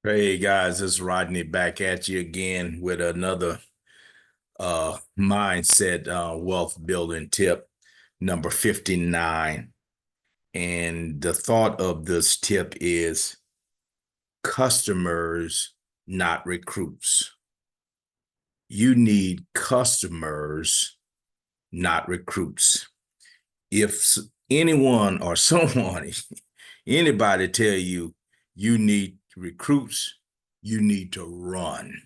Hey guys, it's Rodney back at you again with another mindset wealth building tip number 59. And the thought of this tip is customers, not recruits. You need customers, not recruits. If anyone or someone, anybody tell you you need recruits, you need to run.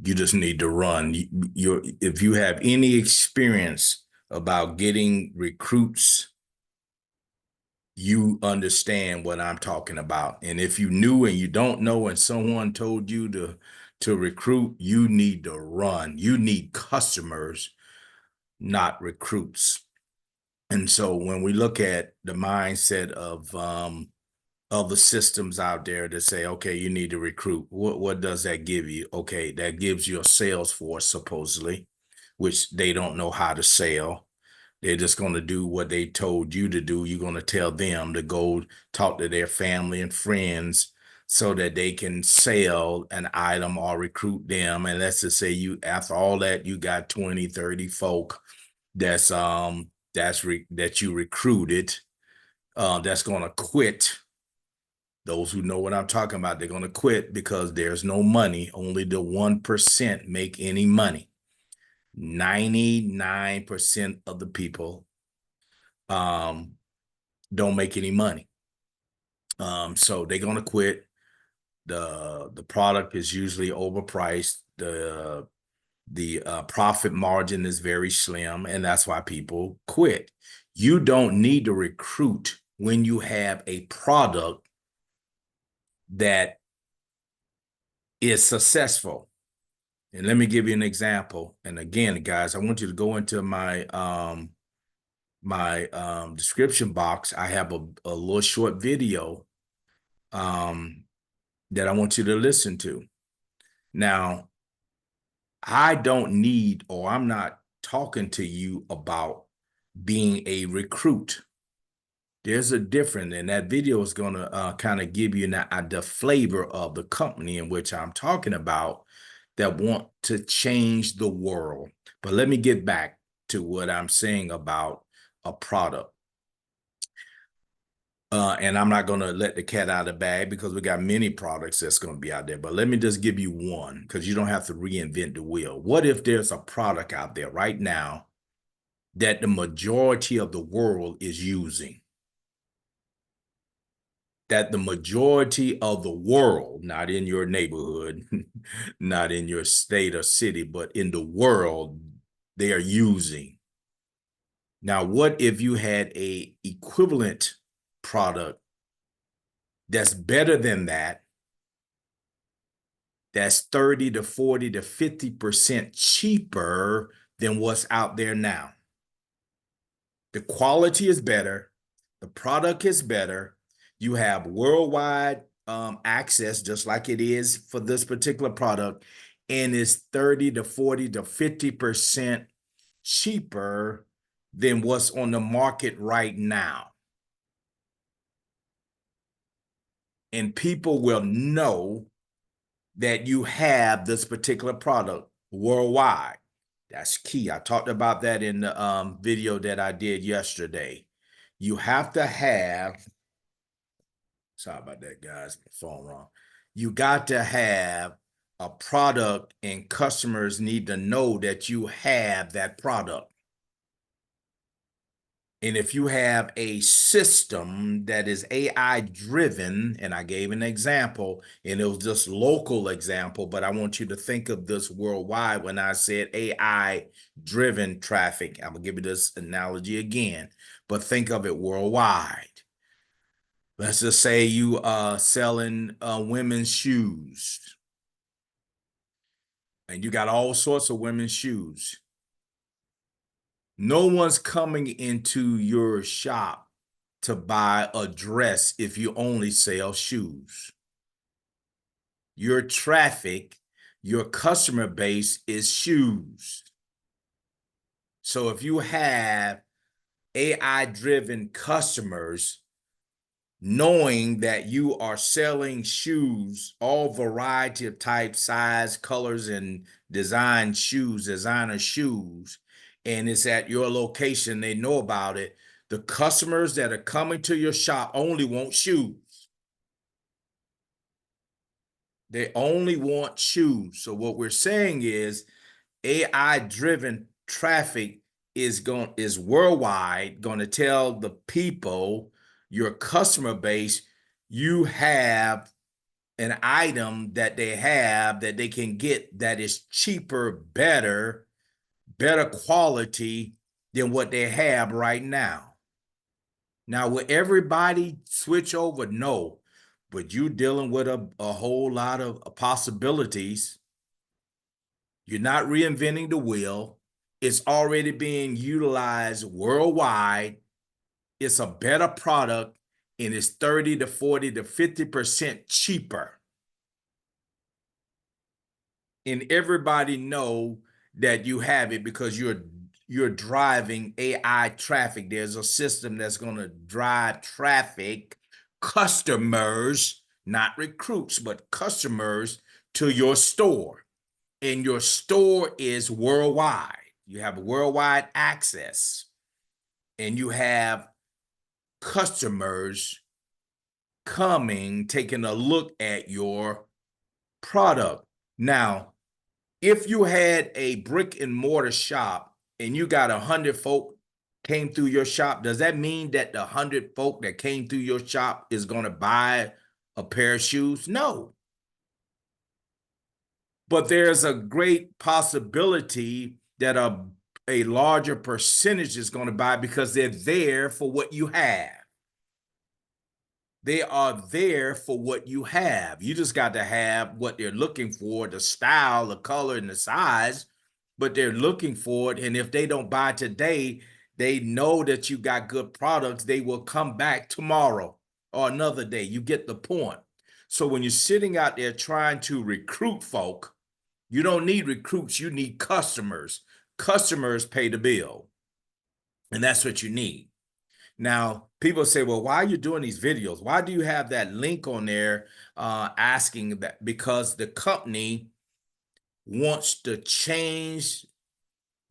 You just need to run. If you have any experience about getting recruits, you understand what I'm talking about. And if you knew and you don't know and someone told you to recruit, you need to run. You need customers, not recruits. And so when we look at the mindset of the systems out there that say, okay, you need to recruit. What does that give you? Okay, that gives you a sales force, supposedly, which they don't know how to sell. They're just going to do what they told you to do. You're going to tell them to go talk to their family and friends so that they can sell an item or recruit them. And let's just say you, after all that, you got 20, 30 folk that you recruited that's going to quit. Those who know what I'm talking about, they're going to quit because there's no money. Only the 1% make any money. 99% of the people um, don't make any money. So they're going to quit. The product is usually overpriced. The profit margin is very slim, and that's why people quit. You don't need to recruit when you have a product that is successful. And let me give you an example. And again, guys, I want you to go into my description box. I have a little short video um, that I want you to listen to. Now, I don't need, or I'm not talking to you about being a recruit. There's a difference, and that video is going to kind of give you the flavor of the company in which I'm talking about that want to change the world. But let me get back to what I'm saying about a product. And I'm not going to let the cat out of the bag because we got many products that's going to be out there. But let me just give you one because you don't have to reinvent the wheel. What if there's a product out there right now that the majority of the world is using? That the majority of the world, not in your neighborhood, not in your state or city, but in the world, they are using. Now, what if you had a equivalent product that's better than that, that's 30 to 40 to 50% cheaper than what's out there now? The quality is better, the product is better, you have worldwide access, just like it is for this particular product, and it's 30 to 40 to 50% cheaper than what's on the market right now. And people will know that you have this particular product worldwide. That's key. I talked about that in the video that I did yesterday. You have to have, sorry about that, guys, my phone wrong. You got to have a product, and customers need to know that you have that product. And if you have a system that is AI driven, and I gave an example, and it was just local example, but I want you to think of this worldwide when I said AI driven traffic. I'm gonna give you this analogy again, but think of it worldwide. Let's just say you are selling women's shoes, and you got all sorts of women's shoes. No one's coming into your shop to buy a dress if you only sell shoes. Your traffic, your customer base is shoes. So if you have AI driven customers, knowing that you are selling shoes, all variety of type, size, colors, and designer shoes, and it's at your location, they know about it. The customers that are coming to your shop only want shoes. They only want shoes. So what we're saying is AI driven traffic is worldwide going to tell the people, your customer base, you have an item that they have that they can get that is cheaper, better quality than what they have right now. Now, will everybody switch over? No, but you're dealing with a whole lot of possibilities. You're not reinventing the wheel. It's already being utilized worldwide. It's a better product, and it's 30 to 40 to 50% cheaper. And everybody know that you have it because you're driving AI traffic. There's a system that's going to drive traffic, customers, not recruits, but customers to your store. And your store is worldwide. You have worldwide access, and you have customers coming, taking a look at your product. Now, if you had a brick and mortar shop and you got 100 folk came through your shop, does that mean that the 100 folk that came through your shop is going to buy a pair of shoes? No. But there's a great possibility that a larger percentage is going to buy because they're there for what you have. They are there for what you have. You just got to have what they're looking for, the style, the color, and the size, but they're looking for it. And if they don't buy today, they know that you got good products. They will come back tomorrow or another day. You get the point. So when you're sitting out there trying to recruit folk, you don't need recruits, you need customers. Customers pay the bill, and that's what you need. Now, people say, well, why are you doing these videos? Why do you have that link on there asking that? Because the company wants to change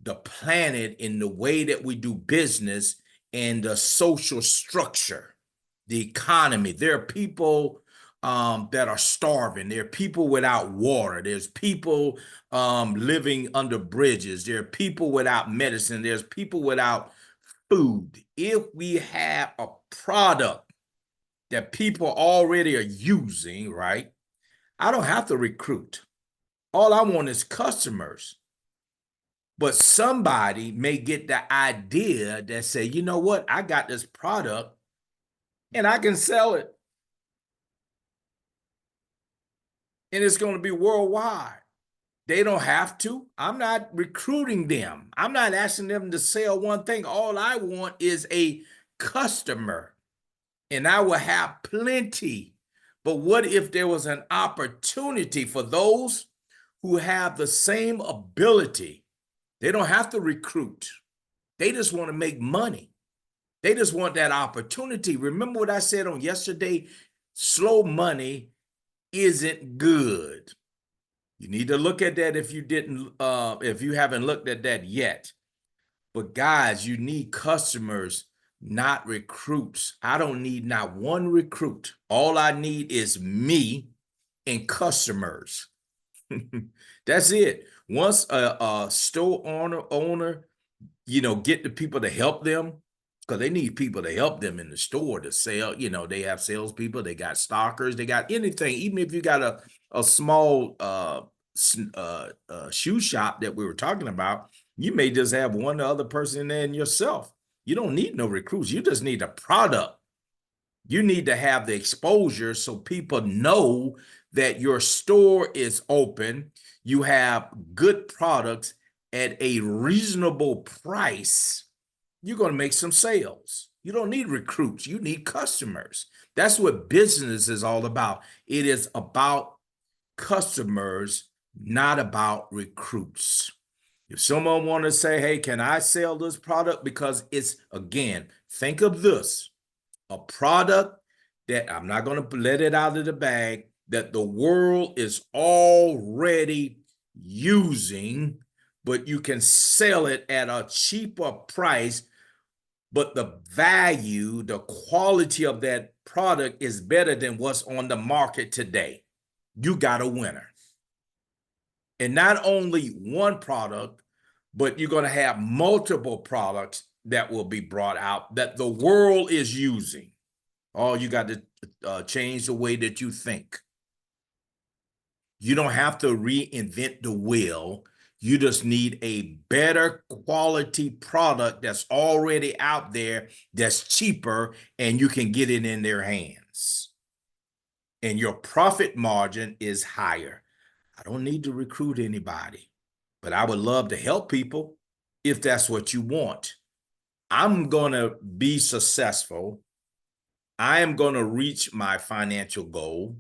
the planet in the way that we do business and the social structure, the economy. There are people that are starving. There are people without water. There's people living under bridges. There are people without medicine. There's people without food. If we have a product that people already are using, right? I don't have to recruit. All I want is customers. But somebody may get the idea that say, you know what? I got this product and I can sell it. And it's going to be worldwide. They don't have to. I'm not recruiting them. I'm not asking them to sell one thing. All I want is a customer, and I will have plenty. But what if there was an opportunity for those who have the same ability? They don't have to recruit. They just want to make money. They just want that opportunity. Remember what I said on yesterday? Slow money isn't good. You need to look at that if you haven't looked at that yet. But guys, you need customers, not recruits. I don't need not one recruit. All I need is me and customers. That's it. Once a store owner, get the people to help them, because they need people to help them in the store to sell. They have salespeople, they got stockers, they got anything. Even if you got a small shoe shop that we were talking about, you may just have one other person in there and yourself. You don't need no recruits. You just need a product. You need to have the exposure so people know that your store is open. You have good products at a reasonable price. You're going to make some sales. You don't need recruits. You need customers. That's what business is all about. It is about customers, not about recruits. If someone want to say, hey, can I sell this product? Because it's, again, think of this, a product that I'm not going to let it out of the bag, that the world is already using, but you can sell it at a cheaper price, but the value, the quality of that product is better than what's on the market today. You got a winner. And not only one product, but you're going to have multiple products that will be brought out that the world is using. All you got to change the way that you think. You don't have to reinvent the wheel. You just need a better quality product that's already out there, that's cheaper, and you can get it in their hands. And your profit margin is higher. I don't need to recruit anybody, but I would love to help people if that's what you want. I'm going to be successful. I am going to reach my financial goal.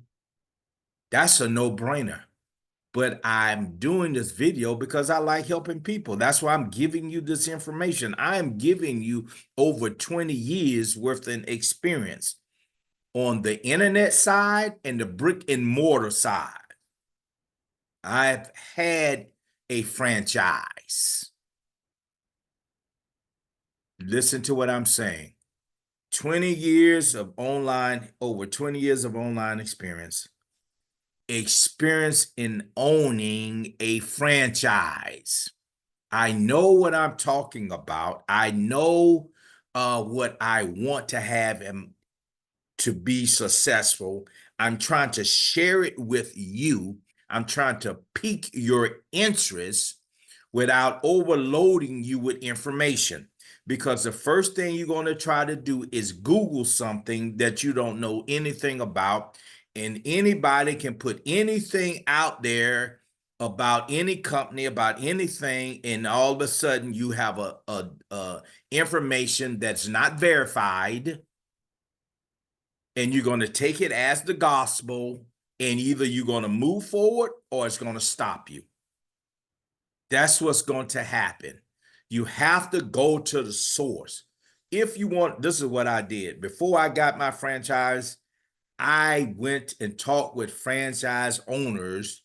That's a no-brainer. But I'm doing this video because I like helping people. That's why I'm giving you this information. I am giving you over 20 years worth of experience on the internet side and the brick and mortar side. I've had a franchise. Listen to what I'm saying. 20 years of online, over 20 years of online experience in owning a franchise. I know what I'm talking about. I know what I want to have to be successful. I'm trying to share it with you. I'm trying to pique your interest without overloading you with information. Because the first thing you're going to try to do is Google something that you don't know anything about. And anybody can put anything out there about any company, about anything, and all of a sudden you have a information that's not verified, and you're going to take it as the gospel, and either you're going to move forward or it's going to stop you. That's what's going to happen. You have to go to the source. If you want, this is what I did. Before I got my franchise, I went and talked with franchise owners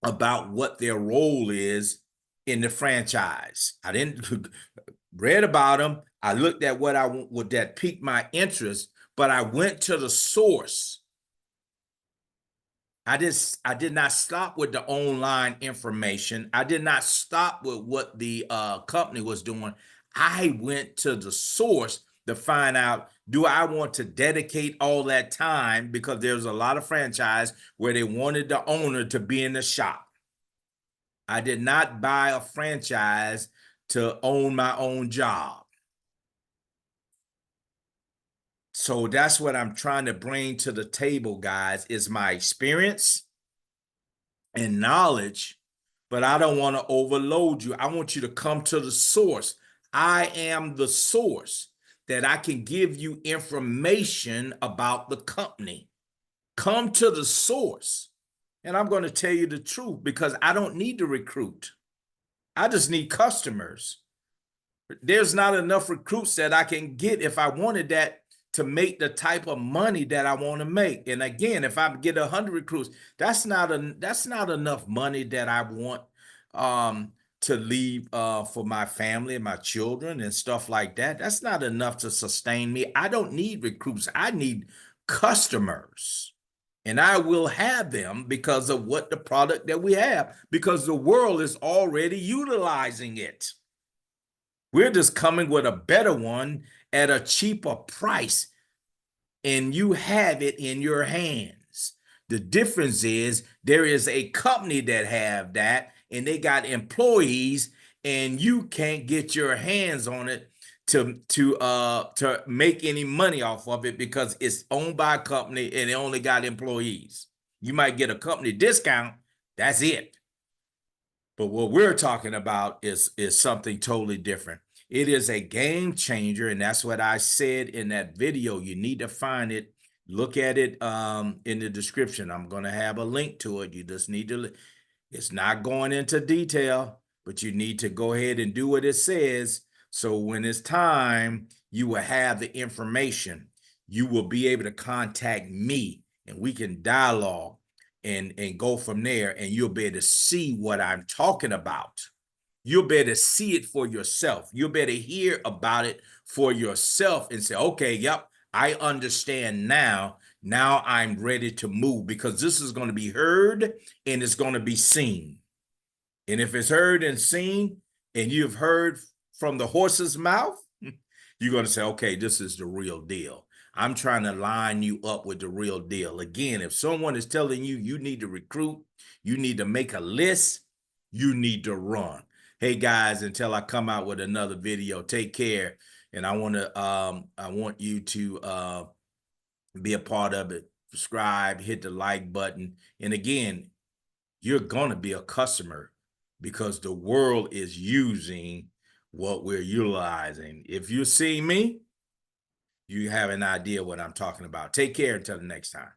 about what their role is in the franchise. I didn't read about them. I looked at what that piqued my interest, but I went to the source. I did not stop with the online information. I did not stop with what the company was doing. I went to the source to find out, do I want to dedicate all that time? Because there's a lot of franchise where they wanted the owner to be in the shop. I did not buy a franchise to own my own job. So that's what I'm trying to bring to the table, guys, is my experience and knowledge, but I don't want to overload you. I want you to come to the source. I am the source that I can give you information about the company. Come to the source. And I'm going to tell you the truth because I don't need to recruit. I just need customers. There's not enough recruits that I can get if I wanted that to make the type of money that I want to make. And again, if I get 100 recruits, that's not enough money that I want to leave for my family and my children and stuff like that. That's not enough to sustain me. I don't need recruits. I need customers. And I will have them because of what the product that we have, because the world is already utilizing it. We're just coming with a better one at a cheaper price, and you have it in your hands. The difference is there is a company that have that, and they got employees, and you can't get your hands on it to make any money off of it because it's owned by a company and it only got employees. You might get a company discount. That's it. But what we're talking about is something totally different. It is a game changer, and that's what I said in that video. You need to find it. Look at it in the description. I'm going to have a link to it. You just need to, it's not going into detail, but you need to go ahead and do what it says. So when it's time, you will have the information. you will be able to contact me and we can dialogue and go from there, and you'll be able to see what I'm talking about. You'll be able to see it for yourself. You'll be able to hear about it for yourself and say, okay, yep, I understand now. Now I'm ready to move, because this is going to be heard and it's going to be seen. And if it's heard and seen, and you've heard from the horse's mouth, you're going to say, okay, this is the real deal. I'm trying to line you up with the real deal. Again, if someone is telling you you need to recruit, you need to make a list, you need to run. Hey guys, until I come out with another video, take care. And I want you to be a part of it. Subscribe, hit the like button. And again, you're going to be a customer, because the world is using what we're utilizing. If you see me, you have an idea what I'm talking about. Take care until the next time.